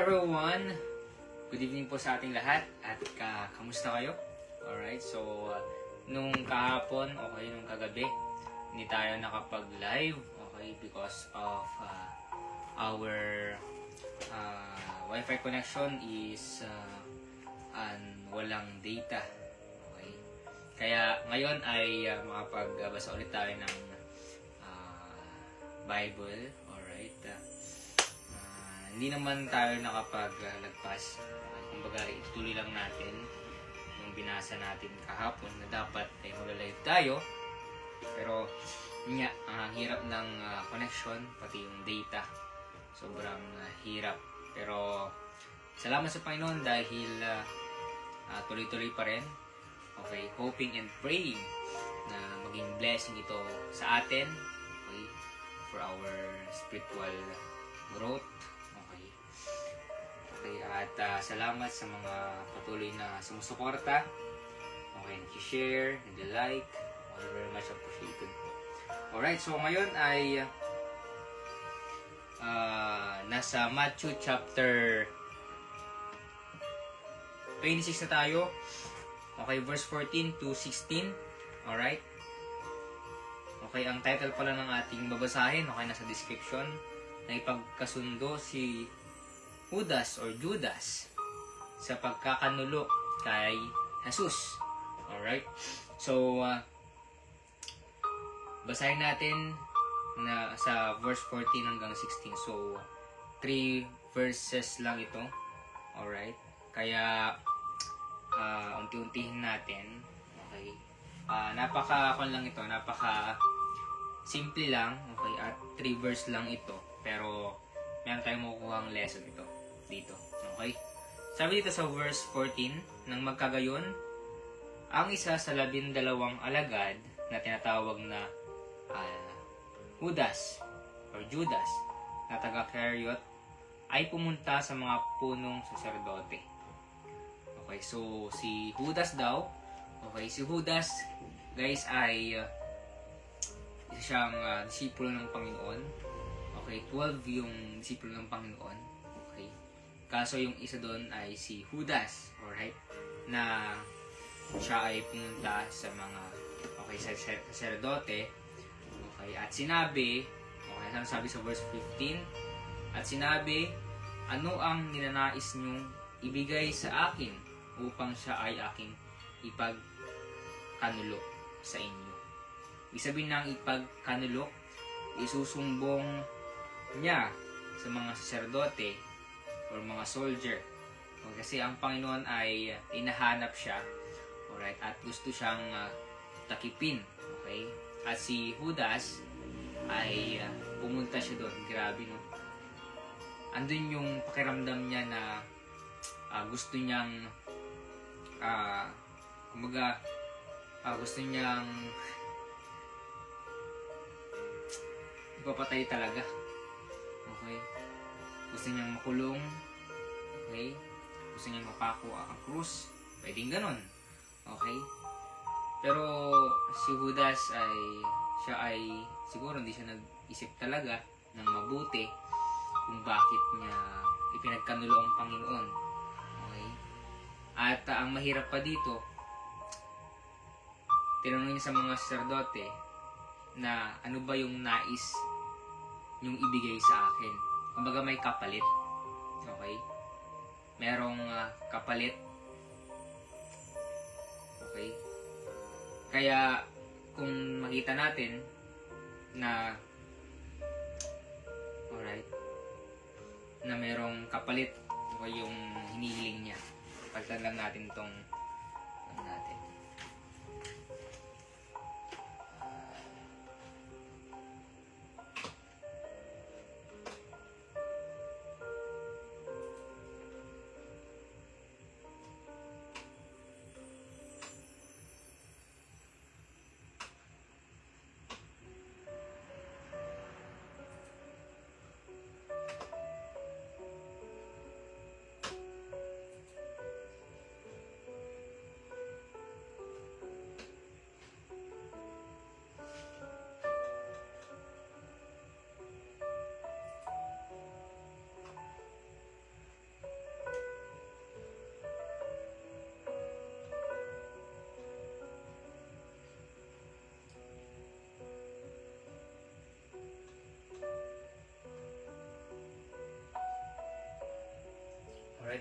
everyone! Good evening po sa ating lahat at kamusta kayo? Alright, so nung kahapon, nung kagabi, hindi tayo nakapag-live, because of our Wi-Fi connection is walang data. Okay? Kaya ngayon ay makapagbasa ulit tayo ng Bible. Alright. Hindi naman tayo nakapaglagpas. Kumbaga, ituloy lang natin yung binasa natin kahapon na dapat ay mag-live tayo. Pero, nga, ang hirap ng connection, pati yung data. Sobrang hirap. Pero, salamat sa Panginoon dahil tuloy-tuloy pa rin. Okay, hoping and praying na maging blessing ito sa atin. Okay, for our spiritual growth. Okay, at salamat sa mga patuloy na sumusuporta. Okay, nag-share, nag-like. Very much appreciated. Alright, so ngayon ay nasa Matthew chapter 26 na tayo. Okay, verse 14 to 16. Alright. Okay, ang title pala ng ating babasahin, okay, nasa description. Na ipagkasundo si Judas sa pagkakanulo kay Jesus. Alright? So, basahin natin na sa verse 14 hanggang 16. So, 3 verses lang ito. Alright? Kaya, unti-untihin natin. Okay? Napaka-kon lang ito. Napaka-simple lang. Okay? At 3 verse lang ito. Pero, meron tayong makukuhang lesson ito. Dito. Okay? Sabi dito sa verse 14, nang magkagayon, ang isa sa 12 alagad na tinatawag na Judas na taga-Cariot ay pumunta sa mga punong saserdote. Okay, so si Judas daw, si Judas, guys, ay isa siyang disipulo ng Panginoon. Okay, 12 yung disipulo ng Panginoon. Okay. Kaso yung isa doon ay si Judas, alright? Na siya ay pumunta sa mga sacerdote. Okay, at sinabi, ano sabi sa verse 15? At sinabi, ano ang ninanais niyong ibigay sa akin upang siya ay aking ipagkanulo sa inyo? Ibig sabihin ng ipagkanulo, isusumbong niya sa mga sacerdote or mga soldier. Okay, kasi ang Panginoon ay inahanap siya, alright, at gusto siyang takipin. Okay? At si Judas ay pumunta siya doon. Grabe, no? Andun yung pakiramdam niya na gusto niyang gusto niyang ipapatay talaga. Okay? Gusto niyang makulong. Okay? Gusto niyang mapako ang krus. Pwedeng ganon. Okay? Pero si Judas ay siguro hindi siya nag-isip talaga ng mabuti kung bakit niya ipinagkanulo ang Panginoon. Okay? At ang mahirap pa dito, tinanong niya sa mga sacerdote na ano ba yung nais yung ibigay sa akin. Kumbaga may kapalit. Okay? Merong kapalit. Okay? Kaya kung makita natin na alright, na merong kapalit o yung hinihiling niya, palitan lang natin itong natin.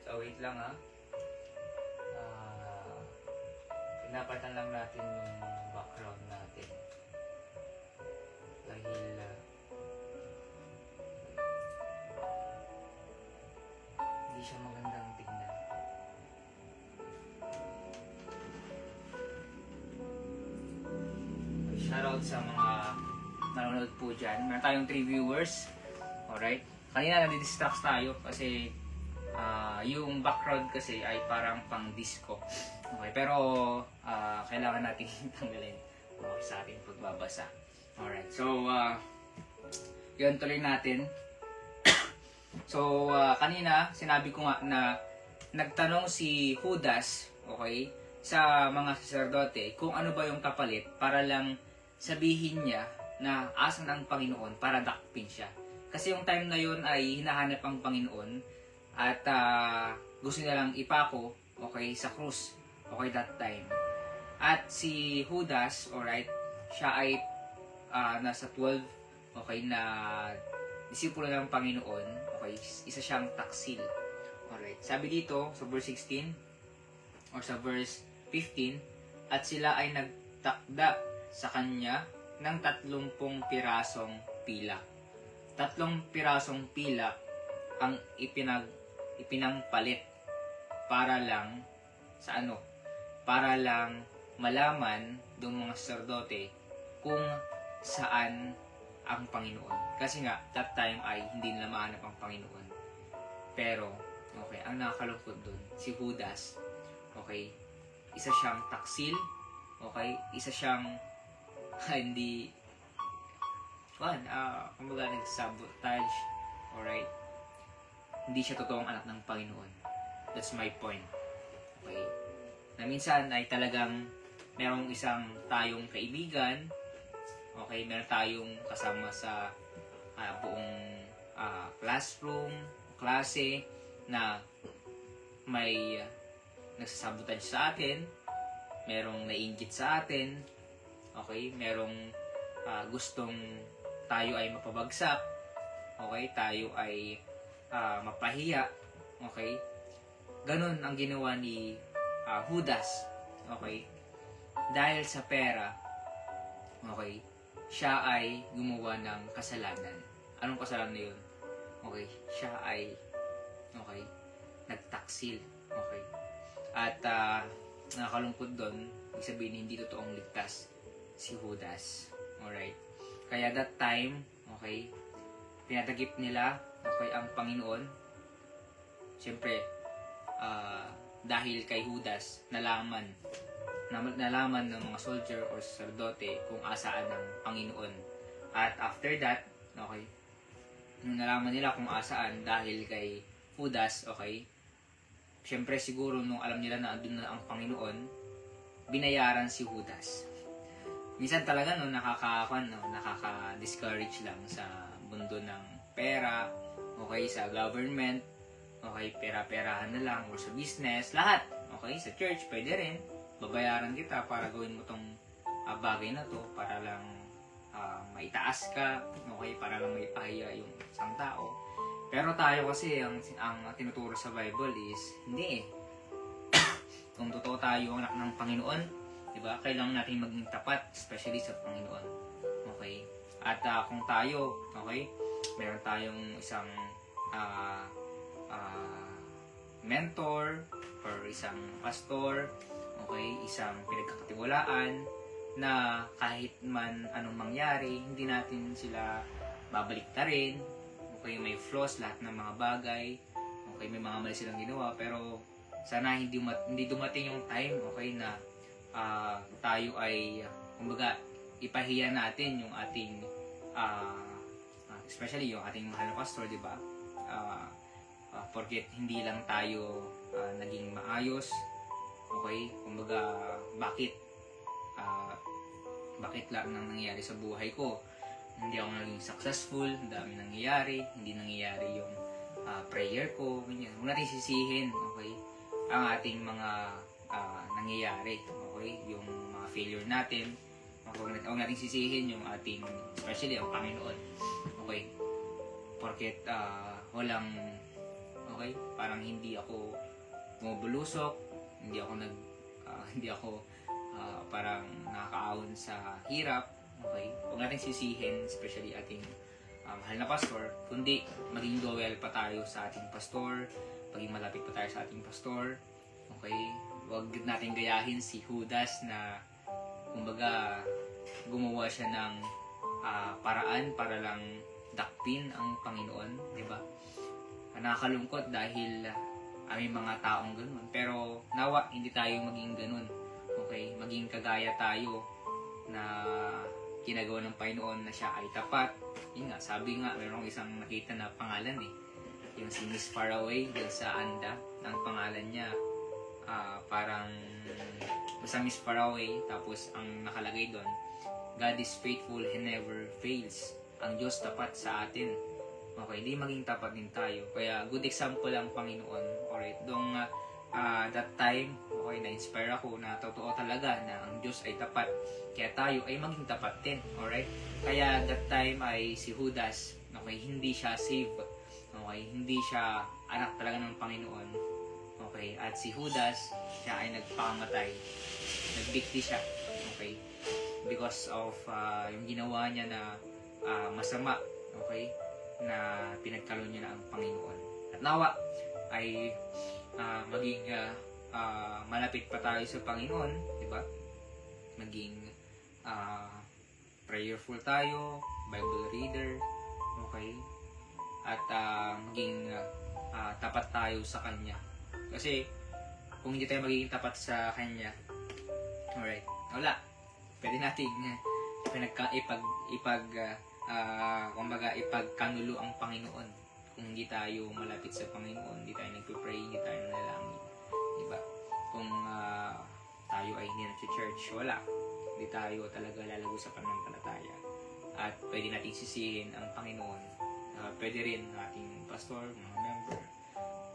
wait lang ha. Pinapatan lang natin yung background natin. Dahil hindi siya magandang tingnan. Shoutout sa mga nanonood po dyan. Meron tayong 3 viewers. Alright? Kanina nadidistract tayo kasi yung background kasi ay parang pang disco. Okay, pero kailangan natin tanggalin sa ating pagbabasa. Alright, so yun, tuloy natin. So kanina sinabi ko nga na nagtanong si Judas, okay, sa mga saserdote kung ano ba yung kapalit para lang sabihin niya na asan ang Panginoon para dakpin siya. Kasi yung time na yun ay hinahanap ang Panginoon at gusto niya lang ipako, okay, sa krus, okay, that time. At si Judas, alright, siya ay nasa 12, okay, na disipulo ng Panginoon, okay, isa siyang taksil. Alright, sabi dito sa verse 16 or sa verse 15, at sila ay nagtakda sa kanya ng 30 pirasong pilak. 3 pirasong pilak ang ipinangpalit para lang sa ano? Para lang malaman ng mga saserdote kung saan ang Panginoon. Kasi nga, that time ay hindi nila mahanap ang Panginoon. Pero, okay, ang nakakalungkot dun, si Judas, okay, isa siyang taksil, okay, isa siyang hindi, kumbaga nag-sabotage, alright, hindi siya totoong anak ng Panginoon. That's my point. Okay, na minsan ay talagang merong isang tayong kaibigan, okay, meron tayong kasama sa buong classroom, klase, na may nagsasabotage sa atin, merong naiinggit sa atin, okay, merong gustong tayo ay mapabagsak, okay, tayo ay mapahiya, okay. Ganun ang ginawa ni Judas, okay. Dahil sa pera, okay, siya ay gumawa ng kasalanan. Anong kasalanan na yun? Okay, siya ay, okay, nagtaksil, okay. At nakakalungkot doon, ibig sabihin hindi totoong ligtas si Judas, alright. Kaya that time, okay, pinatagip nila, okay, ang Panginoon. Siyempre, dahil kay Judas, nalaman ng mga soldier or sacerdote kung asaan ng Panginoon. At after that, okay, nung nalaman nila kung asaan dahil kay Judas, okay, siyempre siguro nung alam nila na andun na ang Panginoon, binayaran si Judas. Minsan talaga nakaka-discourage lang sa mundo ng pera, okay, sa government, okay, pera-perahan na lang, or sa business, lahat, okay, sa church, pwede rin, babayaran kita para gawin mo tong bagay na to, para lang maitaas ka, okay, para lang maipahiya yung isang tao. Pero tayo kasi, ang tinuturo sa Bible is, hindi eh. Kung totoo tayo ang anak ng Panginoon, diba, kailangan natin maging tapat, especially sa Panginoon. Okay? At kung tayo, okay, meron tayong isang mentor or isang pastor, okay, isang pinagkakatiwalaan na kahit man anong mangyari, hindi natin sila babaliktarin. Okay, may flaws lahat ng mga bagay. Okay, may mga mali silang ginawa, pero sana hindi dumating yung time, okay, na tayo ay kumbaga ipahiya natin yung ating especially yung ating mahal na pastor, di ba? Porket hindi lang tayo naging maayos, okay? Kumbaga bakit lang nang nangyayari sa buhay ko? Hindi ako naging successful, ang dami nangyayari, hindi nangyayari yung prayer ko, ganyan. Huwag natin sisihin, okay, ang ating mga nangyayari, okay, yung mga failure natin. Huwag natin sisihin yung ating, especially ang Panginoon, okay, porket walang Okay? Parang hindi ako bumubulusok, hindi ako hindi ako parang nakakaahon sa hirap. Okay? Huwag natin sisihin, especially ating mahal na pastor, kundi maging loyal pa tayo sa ating pastor, maging malapit pa tayo sa ating pastor. Okay? Huwag natin gayahin si Judas na kumbaga gumawa siya ng paraan para lang dakpin ang Panginoon, di ba? Nakakalungkot dahil may mga taong ganun. Pero nawa hindi tayo maging ganun. Okay? Maging kagaya tayo na ginagawa ng Panginoon na siya ay tapat. Yun nga, sabi nga, mayroong isang nakita na pangalan yung si Miss Faraway, dun sa Anda, ang pangalan niya, parang basta Miss Faraway, tapos ang nakalagay doon, God is faithful, He never fails. Ang Diyos tapat sa atin. Okay, di maging tapat din tayo. Kaya good example ang Panginoon. Alright, doong that time, okay, na-inspire ako na totoo talaga na ang Diyos ay tapat. Kaya tayo ay maging tapat din. Alright? Kaya that time ay si Judas, okay, hindi siya saved. Okay, hindi siya anak talaga ng Panginoon. Okay, at si Judas, siya ay nagpakamatay. Nagbikti siya. Okay? Because of yung ginawa niya na masama. Okay? Na pinagkaloob niya na ang Panginoon. At nawa ay maging malapit pa tayo sa Panginoon, di ba? Maging prayerful tayo, Bible reader, okay? At maging tapat tayo sa Kanya. Kasi kung hindi tayo magiging tapat sa Kanya, alright, wala. Pwede natin kumbaga ipagkanulo ang Panginoon. Kung hindi tayo malapit sa Panginoon, hindi tayo nagpipray, hindi tayo nanalangin. Diba? Kung tayo ay hindi nag-church, wala. Hindi tayo talaga lalago sa pananampalataya. At pwede natin sisihin ang Panginoon. Pwede rin ating pastor, mga member.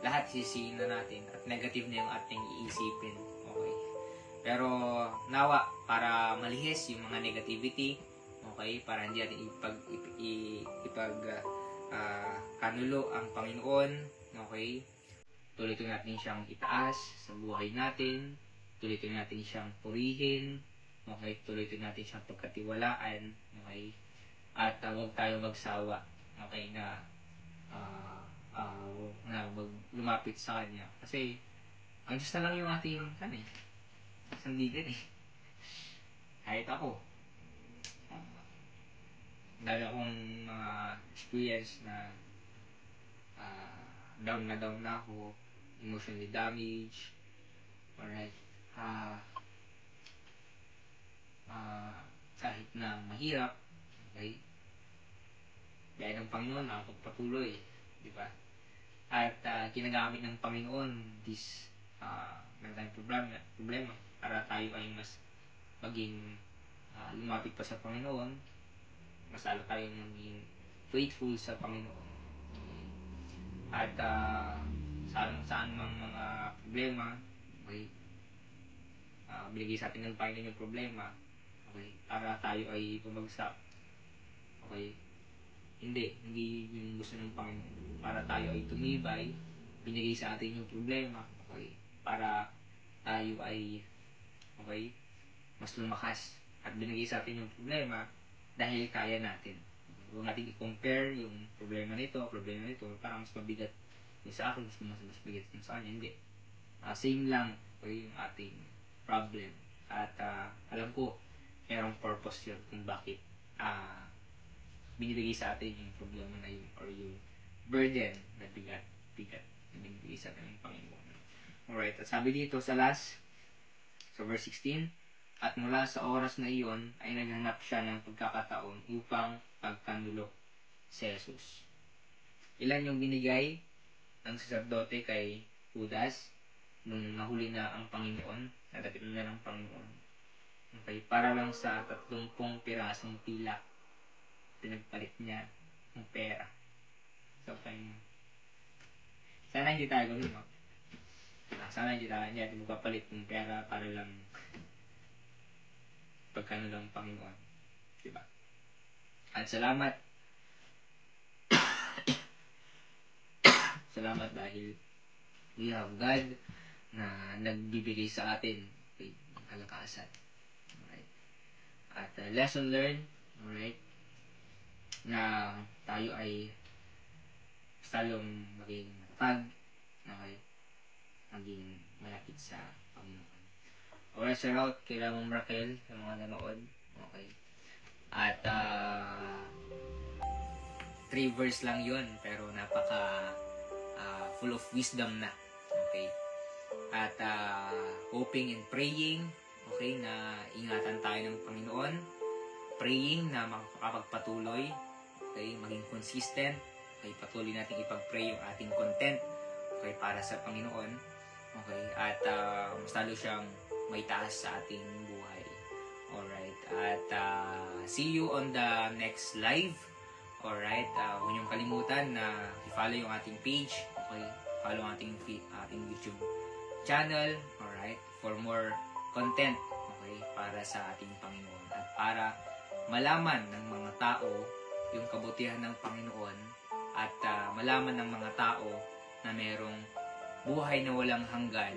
Lahat sisihin na natin at negative na yung ating iisipin. Okay? Pero nawa, para malihis yung mga negativity, okay, para hindi natin kanulo ang Panginoon, okay, tuloy-tuloy natin siyang itaas sa buhay natin, tuloy-tuloy natin siyang purihin, okay, tuloy-tuloy natin siyang pagkatiwalaan, okay, at huwag tayo magsawa, okay, na lumapit sa Kanya, kasi ang Diyos na lang yung ating sandigan kahit ako, dahil akong experience na down na ako, emotionally damaged, alright, kahit na mahirap, okay, dahil ng Panginoon nakapagpatuloy, di ba? At ginagamit ng Panginoon this tayong problema para tayo ay mas maging lumapit pa sa Panginoon, mas lalo tayong maging faithful sa Panginoon. At saan mang mga problema, okay, binigay sa atin ng Panginoon yung problema, okay, para tayo ay bumagsak, okay, hindi yung gusto ng Panginoon. Para tayo ay tumibay, binigay sa atin yung problema, okay, para tayo ay, okay, mas lumakas. At binigay sa atin yung problema dahil kaya natin. Huwag natin i-compare yung problema nito, parang mas mabigat yung sa akin, mas bigat yung sa kanya. Hindi. Same lang yung ating problem. At alam ko, mayroong purpose yun kung bakit binibigay sa atin yung problema na yun or yung burden na bigat na binibigay sa atin ng Panginoon. Alright, at sabi dito sa verse 16, at mula sa oras na iyon ay naghanap siya ng pagkakataon upang pagkanulo si Jesus. Ilan yung binigay ng saserdote kay Judas nung nahuli na ang Panginoon, nadapit na ng Panginoon. Okay, para lang sa 30 pirasong pila, pinagpalit niya ng pera. So, sana hindi tayo gawin, no? Sana hindi natin magpapalit ng pera para lang pagkano lang Panginoon. Diba? At salamat Salamat dahil we have God na nagbibigay sa atin, okay, ng kalakasan. Alright. At lesson learned, alright, na tayo ay salong maging matatag, okay, maging malapit sa Panginoon. Alright, shout out kay Ramon Raquel sa mga nanood, okay. At 3 verse lang yun, pero napaka full of wisdom na, okay. At hoping and praying, okay, na ingatan tayo ng Panginoon, praying na makakapagpatuloy, okay, maging consistent, okay, patuloy natin ipag-pray yung ating content, okay, para sa Panginoon, okay, at mas lalo siyang may taas sa ating buhay. Alright, at see you on the next live. Alright, huwag niyong kalimutan na i-follow yung ating page, okay, follow ang ating YouTube channel, alright, for more content, okay, para sa ating Panginoon at para malaman ng mga tao yung kabutihan ng Panginoon at malaman ng mga tao na merong buhay na walang hanggan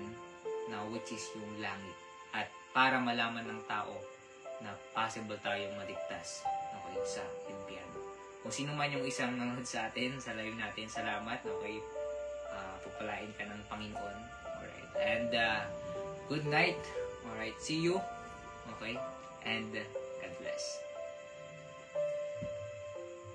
na which is yung langit at para malaman ng tao na possible tayong maligtas, okay, sa impyerno. Kung sino man yung isang nanonood sa atin, sa live natin, salamat, okay, pagpalain ka ng Panginoon, alright, and good night, alright, see you, okay, and